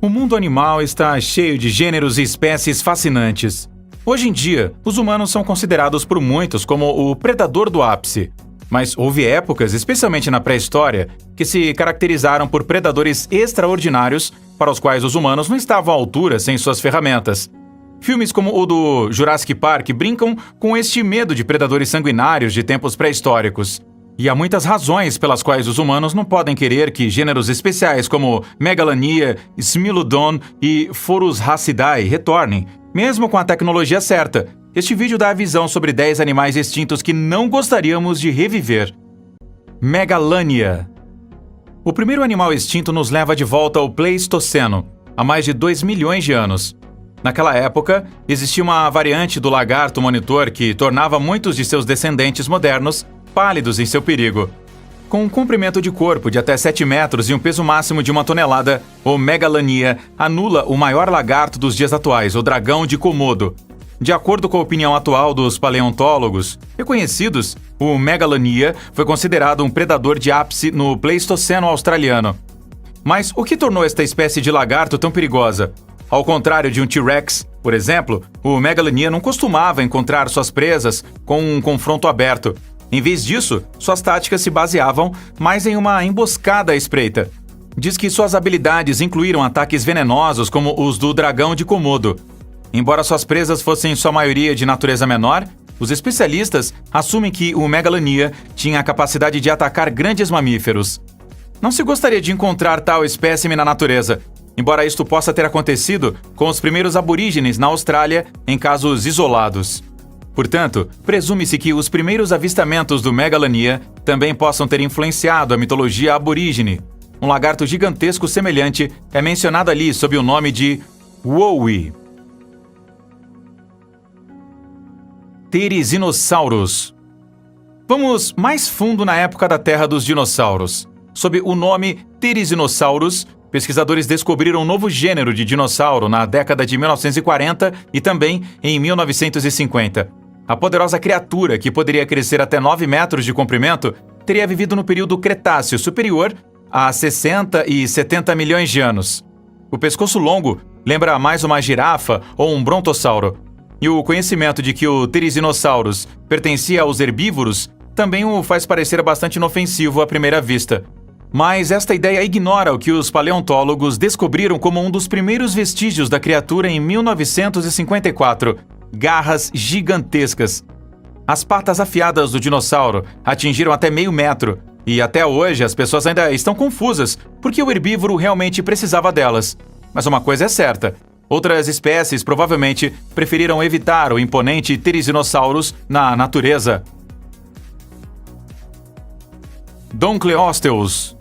O mundo animal está cheio de gêneros e espécies fascinantes. Hoje em dia, os humanos são considerados por muitos como o predador do ápice. Mas houve épocas, especialmente na pré-história, que se caracterizaram por predadores extraordinários para os quais os humanos não estavam à altura sem suas ferramentas. Filmes como o do Jurassic Park brincam com este medo de predadores sanguinários de tempos pré-históricos. E há muitas razões pelas quais os humanos não podem querer que gêneros especiais como Megalania, Smilodon e Forushacidae retornem, mesmo com a tecnologia certa. Este vídeo dá a visão sobre 10 animais extintos que não gostaríamos de reviver. Megalania. O primeiro animal extinto nos leva de volta ao Pleistoceno, há mais de 2 milhões de anos. Naquela época, existia uma variante do lagarto monitor que tornava muitos de seus descendentes modernos pálidos em seu perigo. Com um comprimento de corpo de até 7 metros e um peso máximo de 1 tonelada, o Megalania anula o maior lagarto dos dias atuais, o dragão de Komodo. De acordo com a opinião atual dos paleontólogos reconhecidos, o Megalania foi considerado um predador de ápice no Pleistoceno australiano. Mas o que tornou esta espécie de lagarto tão perigosa? Ao contrário de um T-Rex, por exemplo, o Megalania não costumava encontrar suas presas com um confronto aberto. Em vez disso, suas táticas se baseavam mais em uma emboscada à espreita. Diz que suas habilidades incluíram ataques venenosos como os do dragão de Komodo. Embora suas presas fossem em sua maioria de natureza menor, os especialistas assumem que o Megalania tinha a capacidade de atacar grandes mamíferos. Não se gostaria de encontrar tal espécime na natureza, embora isto possa ter acontecido com os primeiros aborígenes na Austrália em casos isolados. Portanto, presume-se que os primeiros avistamentos do Megalania também possam ter influenciado a mitologia aborígene. Um lagarto gigantesco semelhante é mencionado ali sob o nome de Wowie. Therizinosaurus. Vamos mais fundo na época da Terra dos dinossauros. Sob o nome Therizinosaurus, pesquisadores descobriram um novo gênero de dinossauro na década de 1940 e também em 1950. A poderosa criatura, que poderia crescer até 9 metros de comprimento, teria vivido no período Cretáceo superior a 60 e 70 milhões de anos. O pescoço longo lembra mais uma girafa ou um brontossauro. E o conhecimento de que o Therizinosaurus pertencia aos herbívoros também o faz parecer bastante inofensivo à primeira vista. Mas esta ideia ignora o que os paleontólogos descobriram como um dos primeiros vestígios da criatura em 1954. Garras gigantescas. As patas afiadas do dinossauro atingiram até meio metro, e até hoje as pessoas ainda estão confusas porque o herbívoro realmente precisava delas. Mas uma coisa é certa, outras espécies provavelmente preferiram evitar o imponente Therizinosaurus na natureza. Dunkleosteus.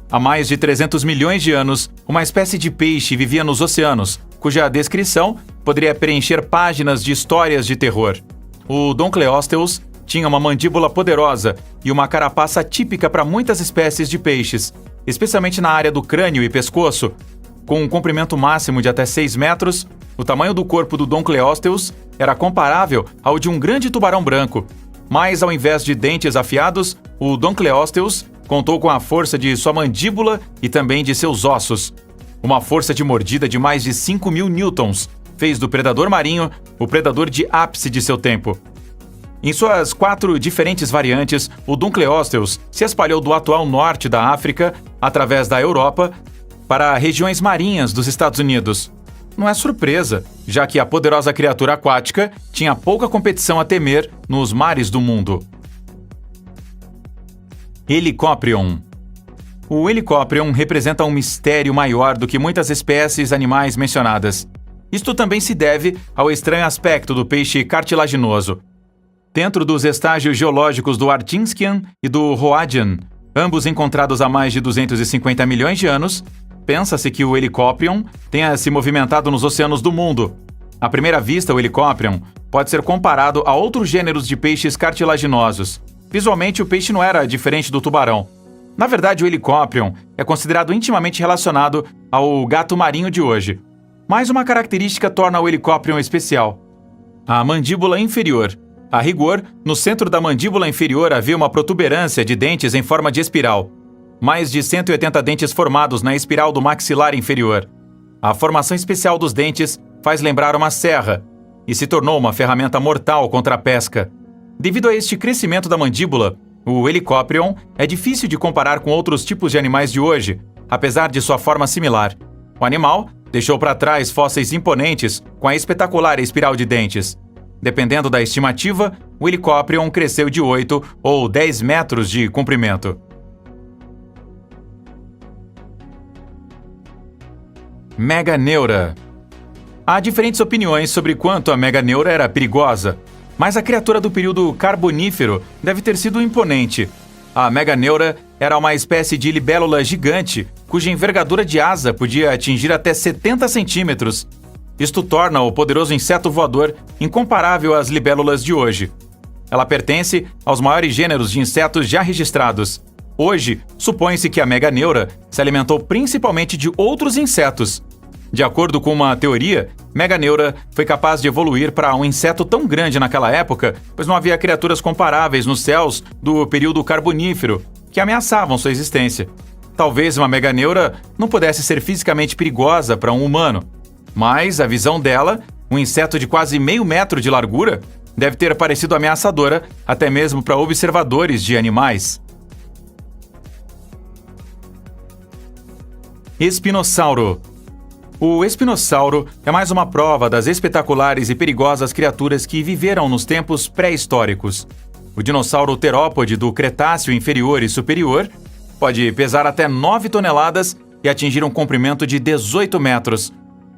Há mais de 300 milhões de anos, uma espécie de peixe vivia nos oceanos, cuja descrição poderia preencher páginas de histórias de terror. O Dunkleosteus tinha uma mandíbula poderosa e uma carapaça típica para muitas espécies de peixes, especialmente na área do crânio e pescoço. Com um comprimento máximo de até 6 metros, o tamanho do corpo do Dunkleosteus era comparável ao de um grande tubarão branco. Mas, ao invés de dentes afiados, o Dunkleosteus contou com a força de sua mandíbula e também de seus ossos. Uma força de mordida de mais de 5.000 newtons fez do predador marinho o predador de ápice de seu tempo. Em suas 4 diferentes variantes, o Dunkleosteus se espalhou do atual norte da África, através da Europa, para regiões marinhas dos Estados Unidos. Não é surpresa, já que a poderosa criatura aquática tinha pouca competição a temer nos mares do mundo. Helicoprion. O Helicoprion representa um mistério maior do que muitas espécies animais mencionadas. Isto também se deve ao estranho aspecto do peixe cartilaginoso. Dentro dos estágios geológicos do Artinskian e do Hoadian, ambos encontrados há mais de 250 milhões de anos, pensa-se que o Helicoprion tenha se movimentado nos oceanos do mundo. À primeira vista, o Helicoprion pode ser comparado a outros gêneros de peixes cartilaginosos. Visualmente, o peixe não era diferente do tubarão. Na verdade, o Helicoprion é considerado intimamente relacionado ao gato marinho de hoje. Mais uma característica torna o Helicoprion especial: a mandíbula inferior. A rigor, no centro da mandíbula inferior havia uma protuberância de dentes em forma de espiral. Mais de 180 dentes formados na espiral do maxilar inferior. A formação especial dos dentes faz lembrar uma serra e se tornou uma ferramenta mortal contra a pesca. Devido a este crescimento da mandíbula, o Helicoprion é difícil de comparar com outros tipos de animais de hoje, apesar de sua forma similar. O animal deixou para trás fósseis imponentes com a espetacular espiral de dentes. Dependendo da estimativa, o Helicoprion cresceu de 8 ou 10 metros de comprimento. Meganeura. Há diferentes opiniões sobre quanto a Meganeura era perigosa, mas a criatura do período Carbonífero deve ter sido imponente. A Meganeura era uma espécie de libélula gigante, cuja envergadura de asa podia atingir até 70 centímetros. Isto torna o poderoso inseto voador incomparável às libélulas de hoje. Ela pertence aos maiores gêneros de insetos já registrados. Hoje, supõe-se que a Meganeura se alimentou principalmente de outros insetos. De acordo com uma teoria, Meganeura foi capaz de evoluir para um inseto tão grande naquela época, pois não havia criaturas comparáveis nos céus do período Carbonífero que ameaçavam sua existência. Talvez uma Meganeura não pudesse ser fisicamente perigosa para um humano, mas a visão dela, um inseto de quase meio metro de largura, deve ter parecido ameaçadora até mesmo para observadores de animais. Espinossauro. O espinossauro é mais uma prova das espetaculares e perigosas criaturas que viveram nos tempos pré-históricos. O dinossauro terópode do Cretáceo inferior e superior pode pesar até 9 toneladas e atingir um comprimento de 18 metros.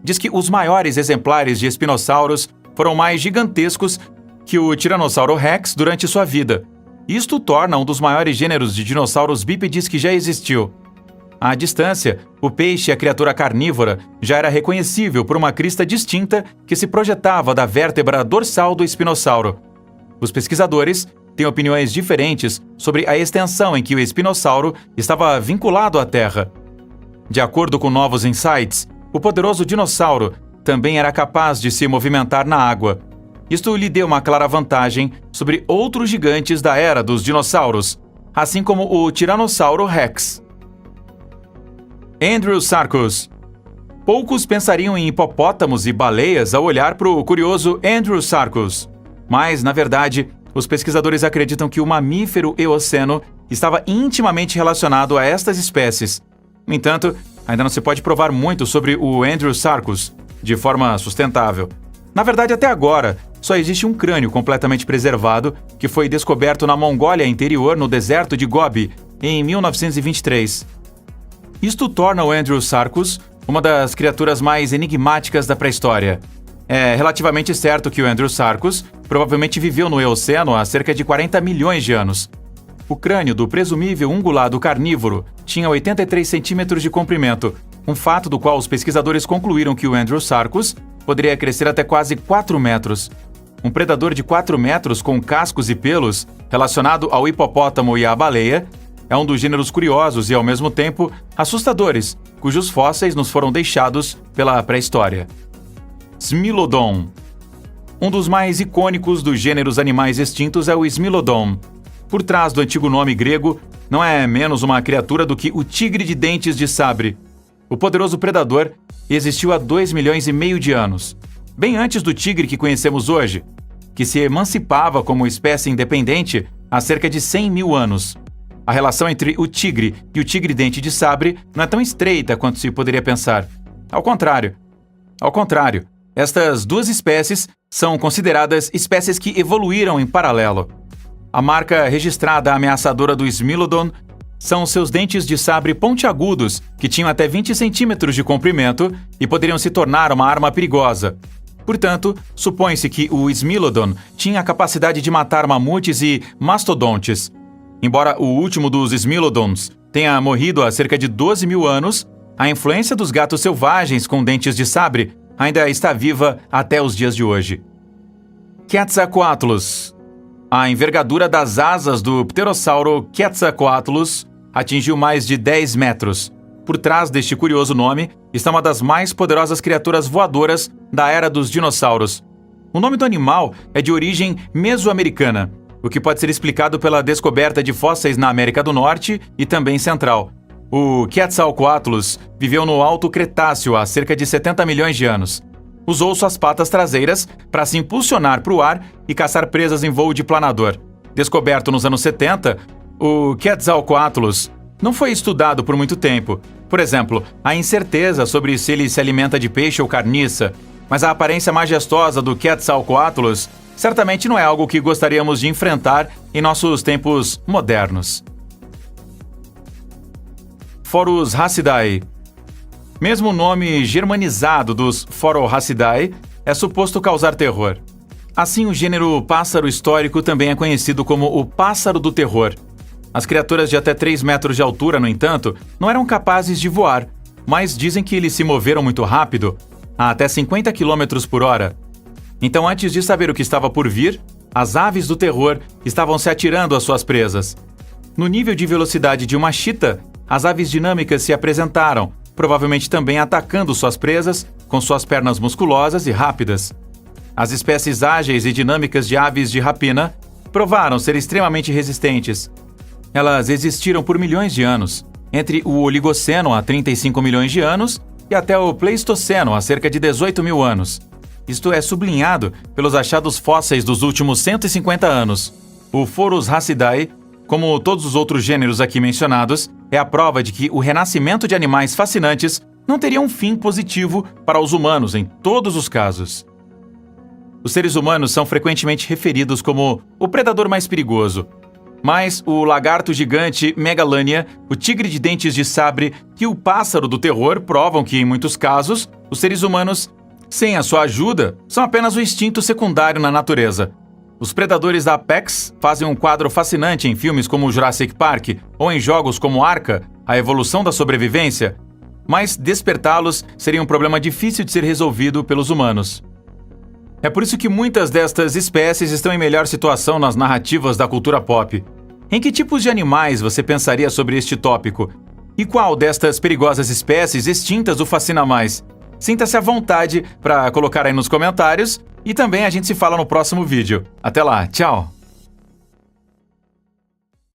Diz que os maiores exemplares de espinossauros foram mais gigantescos que o Tiranossauro Rex durante sua vida. Isto torna um dos maiores gêneros de dinossauros bípedes que já existiu. À distância, o peixe, a criatura carnívora, já era reconhecível por uma crista distinta que se projetava da vértebra dorsal do espinossauro. Os pesquisadores têm opiniões diferentes sobre a extensão em que o espinossauro estava vinculado à Terra. De acordo com novos insights, o poderoso dinossauro também era capaz de se movimentar na água. Isto lhe deu uma clara vantagem sobre outros gigantes da era dos dinossauros, assim como o Tiranossauro Rex. Andrewsarchus. Poucos pensariam em hipopótamos e baleias ao olhar para o curioso Andrewsarchus. Mas, na verdade, os pesquisadores acreditam que o mamífero eoceno estava intimamente relacionado a estas espécies. No entanto, ainda não se pode provar muito sobre o Andrewsarchus de forma sustentável. Na verdade, até agora, só existe um crânio completamente preservado que foi descoberto na Mongólia Interior, no deserto de Gobi, em 1923. Isto torna o Andrewsarchus uma das criaturas mais enigmáticas da pré-história. É relativamente certo que o Andrewsarchus provavelmente viveu no Eoceno há cerca de 40 milhões de anos. O crânio do presumível ungulado carnívoro tinha 83 centímetros de comprimento, um fato do qual os pesquisadores concluíram que o Andrewsarchus poderia crescer até quase 4 metros. Um predador de 4 metros com cascos e pelos, relacionado ao hipopótamo e à baleia, é um dos gêneros curiosos e, ao mesmo tempo, assustadores, cujos fósseis nos foram deixados pela pré-história. Smilodon. Um dos mais icônicos dos gêneros animais extintos é o Smilodon. Por trás do antigo nome grego, não é menos uma criatura do que o tigre de dentes de sabre. O poderoso predador existiu há 2,5 milhões de anos, bem antes do tigre que conhecemos hoje, que se emancipava como espécie independente há cerca de 100 mil anos. A relação entre o tigre e o tigre-dente de sabre não é tão estreita quanto se poderia pensar. Ao contrário, estas duas espécies são consideradas espécies que evoluíram em paralelo. A marca registrada ameaçadora do Smilodon são seus dentes de sabre pontiagudos, que tinham até 20 centímetros de comprimento e poderiam se tornar uma arma perigosa. Portanto, supõe-se que o Smilodon tinha a capacidade de matar mamutes e mastodontes. Embora o último dos Smilodons tenha morrido há cerca de 12 mil anos, a influência dos gatos selvagens com dentes de sabre ainda está viva até os dias de hoje. Quetzalcoatlus. A envergadura das asas do pterossauro Quetzalcoatlus atingiu mais de 10 metros. Por trás deste curioso nome está uma das mais poderosas criaturas voadoras da era dos dinossauros. O nome do animal é de origem mesoamericana, o que pode ser explicado pela descoberta de fósseis na América do Norte e também Central. O Quetzalcoatlus viveu no Alto Cretáceo há cerca de 70 milhões de anos. Usou suas patas traseiras para se impulsionar para o ar e caçar presas em voo de planador. Descoberto nos anos 70, o Quetzalcoatlus não foi estudado por muito tempo. Por exemplo, há incerteza sobre se ele se alimenta de peixe ou carniça, mas a aparência majestosa do Quetzalcoatlus certamente não é algo que gostaríamos de enfrentar em nossos tempos modernos. Phorusrhacidae. Mesmo o nome germanizado dos Phorusrhacidae é suposto causar terror. Assim, o gênero pássaro histórico também é conhecido como o pássaro do terror. As criaturas de até 3 metros de altura, no entanto, não eram capazes de voar, mas dizem que eles se moveram muito rápido, a até 50 km por hora. Então, antes de saber o que estava por vir, as aves do terror estavam se atirando às suas presas. No nível de velocidade de uma chita, as aves dinâmicas se apresentaram, provavelmente também atacando suas presas com suas pernas musculosas e rápidas. As espécies ágeis e dinâmicas de aves de rapina provaram ser extremamente resistentes. Elas existiram por milhões de anos, entre o Oligoceno há 35 milhões de anos e até o Pleistoceno há cerca de 18 mil anos. Isto é sublinhado pelos achados fósseis dos últimos 150 anos. O Phorusrhacidae, como todos os outros gêneros aqui mencionados, é a prova de que o renascimento de animais fascinantes não teria um fim positivo para os humanos em todos os casos. Os seres humanos são frequentemente referidos como o predador mais perigoso, mas o lagarto gigante Megalania, o tigre de dentes de sabre e o pássaro do terror provam que, em muitos casos, os seres humanos, sem a sua ajuda, são apenas um instinto secundário na natureza. Os predadores da Apex fazem um quadro fascinante em filmes como Jurassic Park ou em jogos como Arca, a evolução da sobrevivência, mas despertá-los seria um problema difícil de ser resolvido pelos humanos. É por isso que muitas destas espécies estão em melhor situação nas narrativas da cultura pop. Em que tipos de animais você pensaria sobre este tópico? E qual destas perigosas espécies extintas o fascina mais? Sinta-se à vontade para colocar aí nos comentários e também a gente se fala no próximo vídeo. Até lá, tchau!